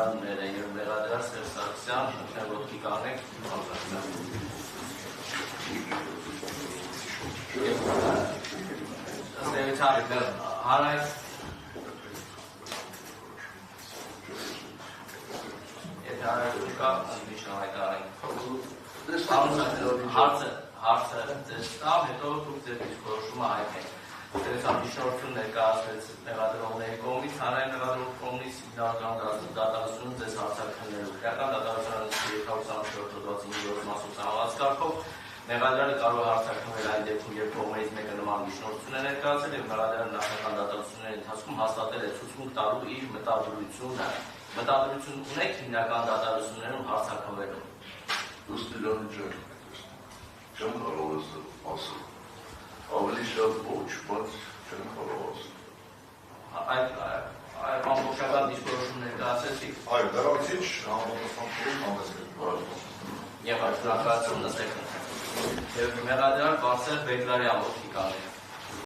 մեղադրանները եւ մեղադրած Սերսակսյան շնչնեղոտի կանեք հանրայք եթե հանրայքում կա միշտ հայտարենք հարցը ձեզ տամ, հետո դուք ձեր դիսկորոշումը հայտնեք Interesantișorțul ներկայացվեց մեղադրողների կողմից, հանրային մեղադրող կողմից իրական դատարանությունը ձեզ հարցաքննելու։ Քրեական դատարանությունը 224 հոդվածի 9 մասով համաձայնքով մեղադրյալը կարող է հարցաքննել այն դեպքում, երբ կողմերից մեկը նման միջնորդություն է ներկայացել եւ մեղադրյալը նախնական դատարանությունների ընթացքում հաստատել է ցուցմունք տալու իր մտադրությունը։ Մտադրություն ունեք հիմնական դատարանություններում հարցաքննելու։ Չեմ կարող ասել։ Ավելի շատ ոչ, բայց չեմ կարող ասել։ Այդ ամբողջական դիսկորոշում ներկայացրեցիք։ Այո, դրանից ինչ համապատասխանություն համեսկրել։ Եվ այդ շնորհակալություն նստեք։ Եվ մեղադրյալ Վարսել Բեգլարյան ոտքի կանեք։